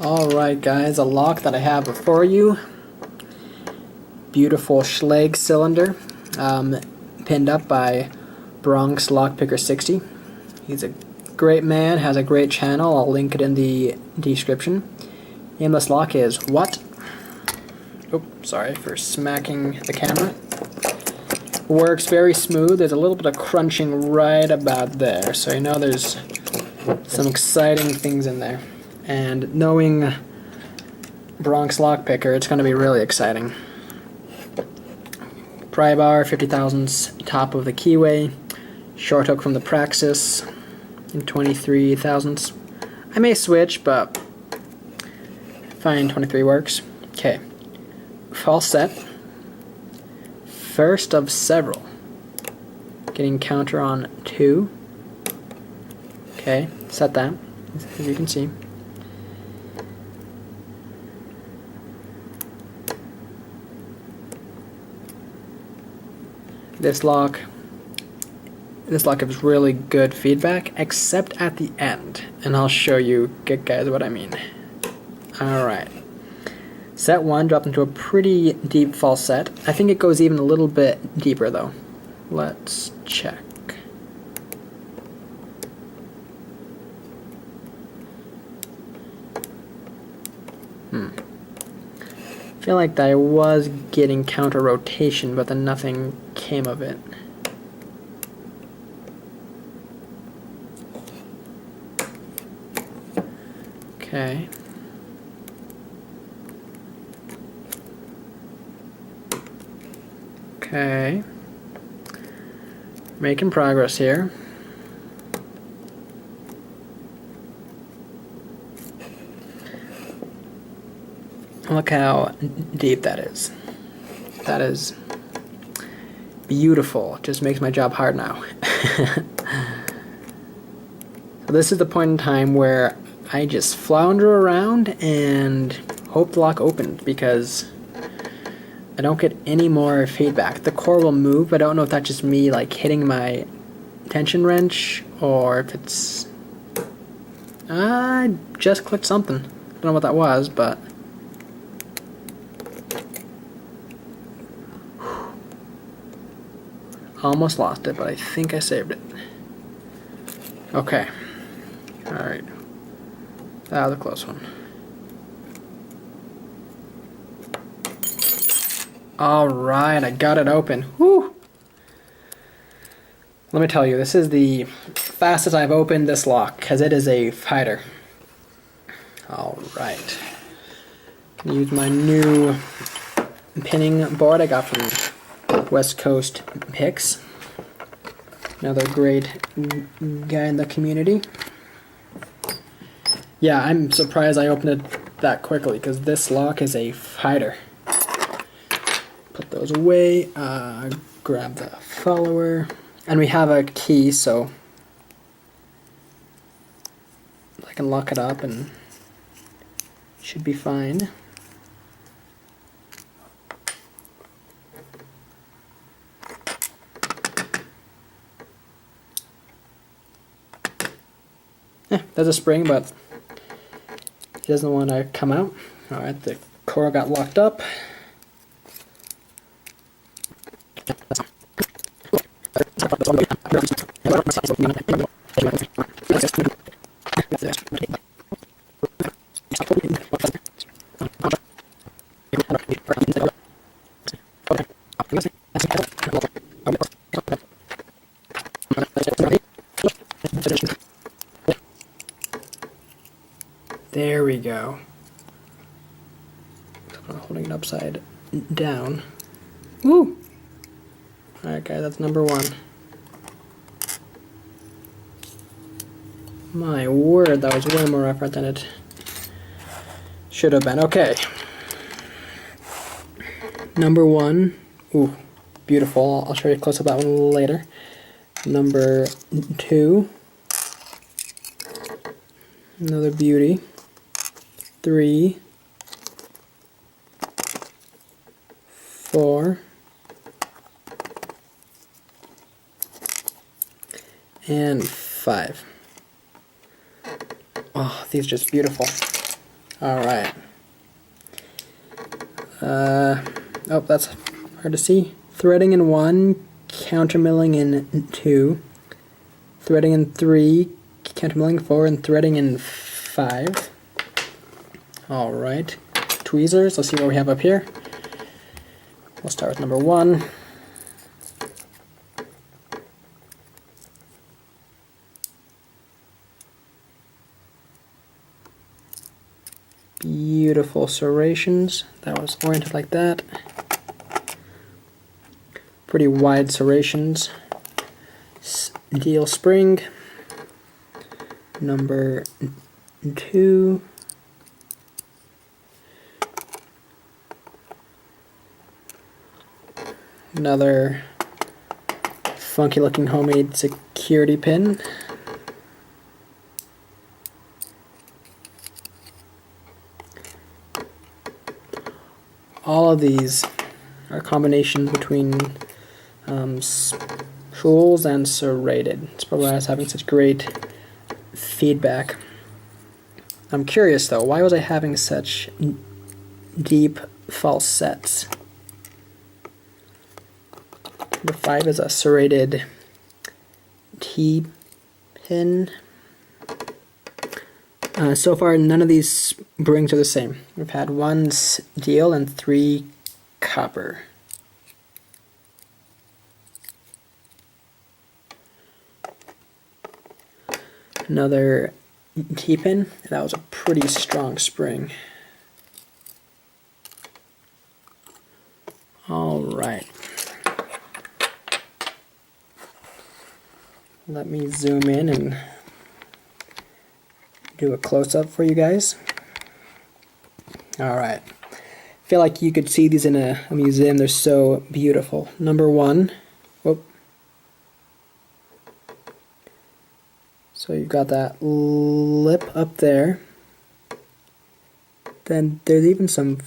Alright guys, a lock that I have before you. Beautiful Schlage cylinder, pinned up by Bronx BLP60. He's a great man, has a great channel, I'll link it in the description. Name of this lock is What? Oh, sorry for smacking the camera. Works very smooth, there's a little bit of crunching right about there, so you know there's some exciting things in there. And knowing Bronx Lockpicker, it's going to be really exciting. Pry bar, 50 thousandths, top of the keyway, short hook from the Praxis, in 23 thousandths. I may switch, but fine, 23 works. Okay, false set. First of several. Getting counter on 2. Okay, set that, as you can see. This lock gives really good feedback, except at the end, and I'll show you guys what I mean. Alright. Set 1 dropped into a pretty deep false set. I think it goes even a little bit deeper though. Let's check. I feel like I was getting counter rotation, but then nothing came of it. Okay. Okay. Making progress here. Look how deep that is. That is beautiful. Just makes my job hard now. So this is the point in time where I just flounder around and hope the lock opened, because I don't get any more feedback. The core will move. I don't know if that's just me like hitting my tension wrench, or if it's... I just clicked something. I don't know what that was, but... Almost lost it, but I think I saved it. Okay. Alright. That was a close one. Alright, I got it open. Whew! Let me tell you, this is the fastest I've opened this lock, because it is a fighter. Alright. Use my new pinning board I got from West Coast Picks. Another great guy in the community. Yeah, I'm surprised I opened it that quickly, because this lock is a fighter. Put those away, grab the follower, and we have a key, so I can lock it up and it should be fine. There's a spring, but he doesn't want to come out. Alright, the core got locked up. There we go. I'm holding it upside down. Woo! Alright guys, that's number 1. My word, that was way more effort than it should have been. Okay. Number 1. Ooh, beautiful. I'll show you a close up of that one later. Number 2. Another beauty. 3, 4, and 5. Oh, these are just beautiful. Alright. Oh, that's hard to see. Threading in 1, countermilling in 2, threading in 3, countermilling 4, and threading in 5. Alright. Tweezers, let's see what we have up here. We'll start with number 1. Beautiful serrations. That was oriented like that. Pretty wide serrations. Steel spring. Number 2. Another funky looking homemade security pin. All of these are combinations between spools and serrated. It's probably why I was having such great feedback. I'm curious though, why was I having such deep falsets? Number 5 is a serrated T-pin. So far, none of these springs are the same. We've had 1 steel and 3 copper. Another T-pin. That was a pretty strong spring. All right. Let me zoom in and do a close-up for you guys. Alright. I feel like you could see these in a museum. They're so beautiful. Number 1. Whoop. So you've got that lip up there. Then there's even some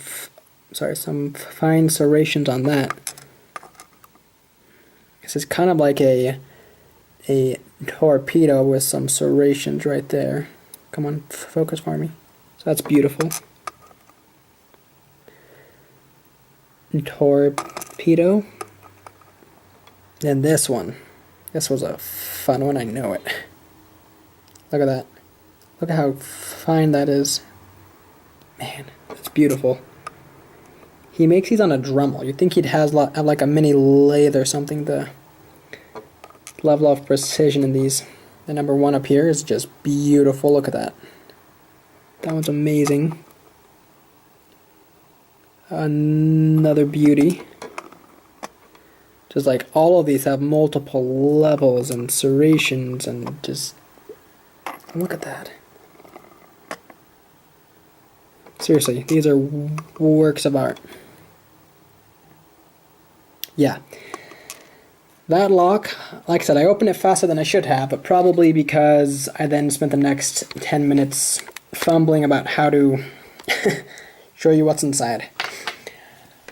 fine serrations on that. This is kind of like a torpedo with some serrations right there. Come on, focus for me. So that's beautiful. Torpedo. And this one. This was a fun one, I know it. Look at that. Look at how fine that is. Man, that's beautiful. He makes these on a Dremel. You'd think he'd have like a mini lathe or something. The level of precision in these. The number 1 up here is just beautiful. Look at that. That one's amazing. Another beauty. Just like all of these have multiple levels and serrations and just look at that. Seriously, these are works of art. Yeah. That lock, like I said, I opened it faster than I should have, but probably because I then spent the next 10 minutes fumbling about how to show you what's inside.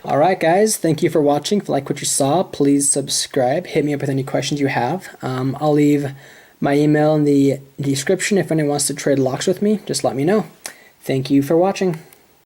Alright guys, thank you for watching. If you like what you saw, please subscribe. Hit me up with any questions you have. I'll leave my email in the description if anyone wants to trade locks with me. Just let me know. Thank you for watching.